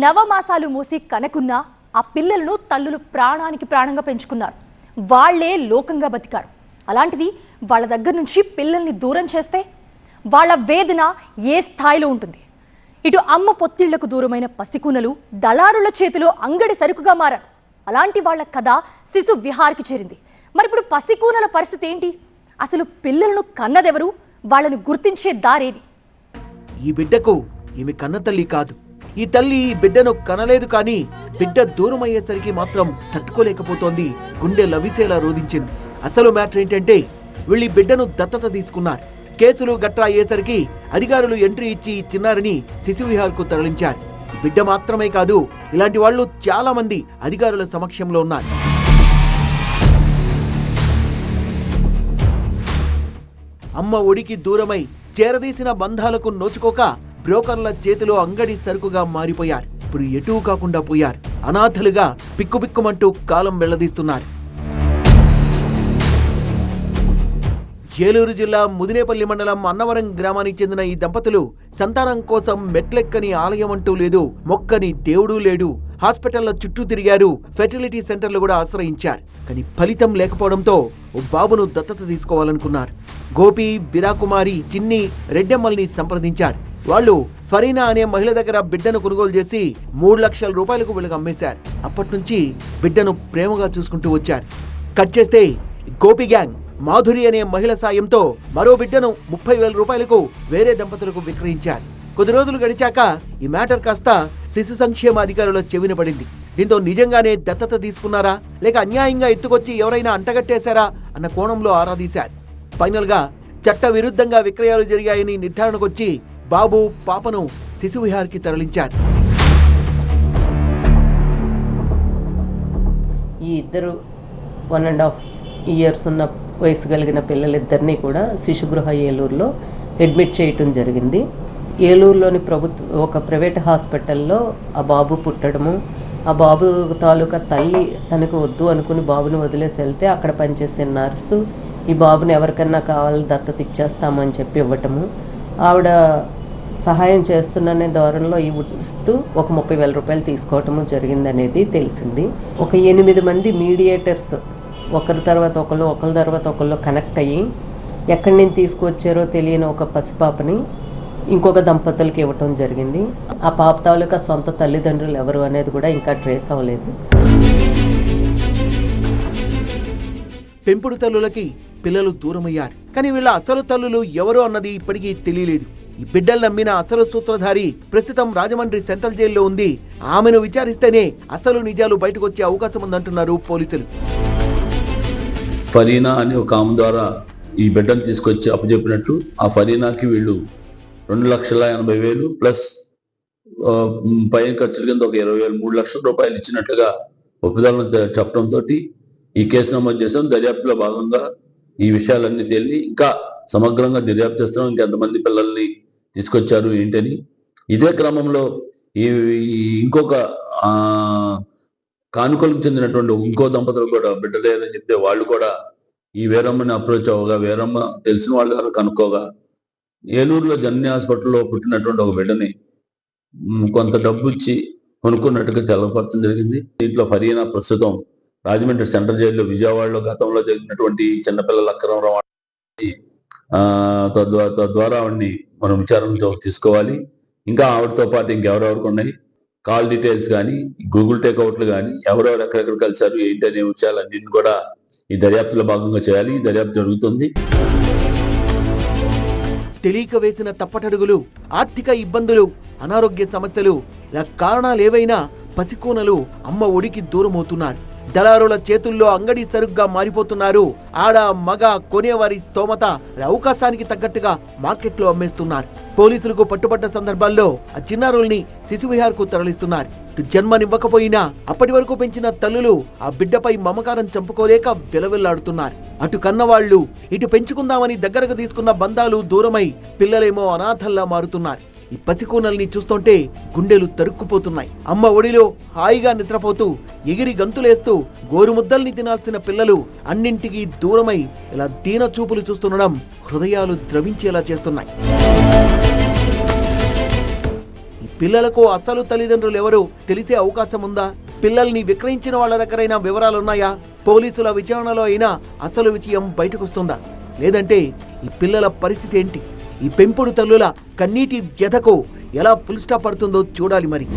నవమాసాలు మూసి కనకున్నా ఆ పిల్లలను తల్లులు ప్రాణానికి ప్రాణంగా పెంచుకున్నారు. వాళ్లే లోకంగా బతికారు. అలాంటిది వాళ్ళ దగ్గర నుంచి పిల్లల్ని దూరం చేస్తే వాళ్ళ వేదన ఏ స్థాయిలో ఉంటుంది? ఇటు అమ్మ పొత్తిళ్లకు దూరమైన పసికూనలు దళారుల చేతిలో అంగడి సరుకుగా మారారు. అలాంటి వాళ్ళ కథ శిశు విహార్కి చేరింది. మరి ఇప్పుడు పసికూనల పరిస్థితి ఏంటి? అసలు పిల్లలను కన్నదెవరు? వాళ్ళని గుర్తించే దారేది? ఈ బిడ్డకు ఈమె కన్న తల్లి కాదు. ఈ తల్లి ఈ బిడ్డను కనలేదు, కానీ బిడ్డ దూరం అయ్యేసరికి మాత్రం తట్టుకోలేకపోతోంది. గుండె లవిసేలా రోధించింది. అసలు మ్యాటర్ ఏంటంటే, వీళ్ళి బిడ్డను దత్తత తీసుకున్నారు. కేసులు గట్రా అయ్యేసరికి అధికారులు ఎంట్రీ ఇచ్చి చిన్నారిని శిశు విహార్కు తరలించారు. బిడ్డ మాత్రమే కాదు, ఇలాంటి వాళ్ళు చాలా మంది అధికారుల సమక్షంలో ఉన్నారు. అమ్మ ఒడికి దూరమై చేరదీసిన బంధాలకు నోచుకోక బ్రోకర్ల చేతిలో అంగడి సరుకుగా మారిపోయారు. ఇప్పుడు ఎటూ కాకుండా పోయారు. అనాథలుగా పిక్కుపిక్కుమంటూ కాలం వెళ్లదీస్తున్నారు. ఏలూరు జిల్లా ముదినేపల్లి మండలం అన్నవరం గ్రామానికి చెందిన ఈ దంపతులు సంతానం కోసం మెట్లెక్కని ఆలయం అంటూ లేదు, మొక్కని దేవుడు లేడు. హాస్పిటల్ల చుట్టూ తిరిగారు, ఫెర్టిలిటీ సెంటర్లు కూడా ఆశ్రయించారు. కానీ ఫలితం లేకపోవడంతో ఓ బాబును దత్తత తీసుకోవాలనుకున్నారు. గోపి, బిరాకుమారి, చిన్ని, రెడ్డమ్మల్ని సంప్రదించారు. వాళ్ళు ఫరీనా అనే మహిళ దగ్గర బిడ్డను కొనుగోలు చేసి 3 లక్షల రూపాయలకు వీళ్ళకి అమ్మేశారు. అప్పటి నుంచి బిడ్డను ప్రేమగా చూసుకుంటూ వచ్చారు. కట్ చేస్తే గోపి గ్యాంగ్ మాధురి అనే మహిళ సాయంతో మరో బిడ్డను 30,000 రూపాయలకు వేరే దంపతులకు విక్రయించారు. కొద్ది రోజులు గడిచాక ఈ మ్యాటర్ కాస్త శిశు సంక్షేమ అధికారుల చెవిన పడింది. దీంతో నిజంగానే దత్తత తీసుకున్నారా, లేక అన్యాయంగా ఎత్తుకొచ్చి ఎవరైనా అంటగట్టేశారా అన్న కోణంలో ఆరాదీశారు. ఫైనల్ గా చట్ట విరుద్ధంగా విక్రయాలు జరిగాయని నిర్ధారణకొచ్చి బాబు, పాపను శిశు విహార్కి తరలించారు. ఈ ఇద్దరు 1.5 years ఉన్న వయసు కలిగిన పిల్లలిద్దరినీ కూడా శిశుగృహ ఏలూరులో అడ్మిట్ చేయటం జరిగింది. ఏలూరులోని ఒక ప్రైవేట్ హాస్పిటల్లో ఆ బాబు పుట్టడము, ఆ బాబు తాలూకా తల్లి తనకు వద్దు అనుకుని బాబుని వదిలేసి వెళ్తే అక్కడ పనిచేసే నర్సు ఈ బాబుని ఎవరికన్నా కావాలి దత్తత ఇచ్చేస్తామని చెప్పి ఇవ్వటము, ఆవిడ సహాయం చేస్తున్ననే ధోరణిలో ఇస్తూ ఒక 30,000 రూపాయలు తీసుకోవటము జరిగిందనేది తెలిసింది. ఒక 8 మంది మీడియేటర్స్ ఒకరి తర్వాత ఒకళ్ళు కనెక్ట్ అయ్యి ఎక్కడి నుంచి తీసుకువచ్చారో తెలియని ఒక పసిపాపని ఇంకొక దంపతులకి ఇవ్వటం జరిగింది. ఆ పాప తాలూకా సొంత తల్లిదండ్రులు ఎవరు అనేది కూడా ఇంకా ట్రేస్ అవ్వలేదు. పెంపుడు తల్లులకి పిల్లలు దూరమయ్యారు, కానీ వీళ్ళ అసలు తల్లులు ఎవరు అన్నది ఇప్పటికీ తెలియలేదు. ఈ బిడ్డలు నమ్మిన అసలు సూత్రధారి ప్రస్తుతం రాజమండ్రి సెంట్రల్ జైల్లో ఉంది. ఆమెను విచారిస్తేనే అసలు నిజాలు బయటకు వచ్చే అవకాశం ఉందంటున్నారు పోలీసులు. ఫరీనా అనే ఒక ఆమె ద్వారా ఈ బిడ్డను తీసుకొచ్చి అప్పచెప్పినట్టు ఆ ఫరీనాకి వీళ్ళు 2,80,000 ప్లస్ పైన ఖర్చుల కింద ఒక 20,000 3 లక్షల రూపాయలు ఇచ్చినట్లుగా ఒప్పుదలను చెప్పడంతో ఈ కేసు నమోదు చేసాం. దర్యాప్తులో భాగంగా ఈ విషయాలన్నీ తేలి ఇంకా సమగ్రంగా దర్యాప్తు చేస్తున్నాం. ఇంకెంతమంది పిల్లల్ని తీసుకొచ్చారు ఏంటని. ఇదే క్రమంలో ఈ ఇంకొక కానుకలకు చెందినటువంటి ఇంకో దంపతులు కూడా బిడ్డ లేదని చెప్తే వాళ్ళు కూడా ఈ వీరమ్మని అప్రోచ్ అవ్వగా, వీరమ్మ తెలిసిన వాళ్ళ ద్వారా కనుక్కోగా ఏలూరులో జనని హాస్పిటల్లో పుట్టినటువంటి ఒక బిడ్డని కొంత డబ్బు ఇచ్చి కొనుక్కున్నట్టుగా తెలపరచడం జరిగింది. దీంట్లో ఫరీనా ప్రస్తుతం రాజమండ్రి సెంట్రల్ జైల్లో, విజయవాడలో గతంలో జరిగినటువంటి చిన్నపిల్లల అక్రమ రవాణా తద్వారా ఆవిడ్ని మనం విచారణతో తీసుకోవాలి. ఇంకా ఆవిడతో పాటు ఇంకెవరెవరికి ఉన్నాయి, కాల్ డీటెయిల్స్ కానీ, గూగుల్ టేక్అవుట్లు కానీ, ఎవరెవరు ఎక్కడెక్కడ కలిశారు ఏంటి అనే విషయాలన్నింటినీ కూడా ఈ దర్యాప్తులో భాగంగా చేయాలి. ఈ దర్యాప్తు జరుగుతుంది. తెలియక వేసిన తప్పటడుగులు, ఆర్థిక ఇబ్బందులు, అనారోగ్య సమస్యలు, ఇలా కారణాలేవైనా పసికూనలు అమ్మ ఒడికి దూరమవుతున్నారు. దళారుల చేతుల్లో అంగడి సరుగ్గా మారిపోతున్నారు. ఆడ మగ కొనేవారి స్తోమత అవకాశానికి తగ్గట్టుగా మార్కెట్లో అమ్మేస్తున్నారు. పోలీసులకు పట్టుబడ్డ సందర్భాల్లో ఆ చిన్నారుల్ని శిశు విహార్కు తరలిస్తున్నారు. జన్మనివ్వకపోయినా అప్పటి వరకు పెంచిన తల్లులు ఆ బిడ్డపై మమకారం చంపుకోలేక విలవిల్లాడుతున్నారు. అటు కన్నవాళ్లు, ఇటు పెంచుకుందామని దగ్గరకు తీసుకున్న బంధాలు దూరమై పిల్లలేమో అనాథల్లా మారుతున్నారు. ఈ పసికూనల్ని చూస్తుంటే గుండెలు తరుక్కుపోతున్నాయి. అమ్మ ఒడిలో హాయిగా నిద్రపోతూ ఎగిరి గంతులేస్తూ గోరుముద్దల్ని తినాల్సిన పిల్లలు అన్నింటికీ దూరమై ఇలా దీన చూపులు చూస్తుండడం హృదయాలు ద్రవించేలా చేస్తున్నాయి. పిల్లలకు అసలు తల్లిదండ్రులు ఎవరో తెలిసే అవకాశం ఉందా? పిల్లల్ని విక్రయించిన వాళ్ళ దగ్గరైనా వివరాలున్నాయా? పోలీసుల విచారణలో అయినా అసలు విషయం బయటకొస్తుందా? లేదంటే ఈ పిల్లల పరిస్థితి ఏంటి? ఈ పెంపుడు తల్లుల కన్నీటి వ్యధకు ఎలా ఫుల్ స్టాప్ పడుతుందో చూడాలి మరి.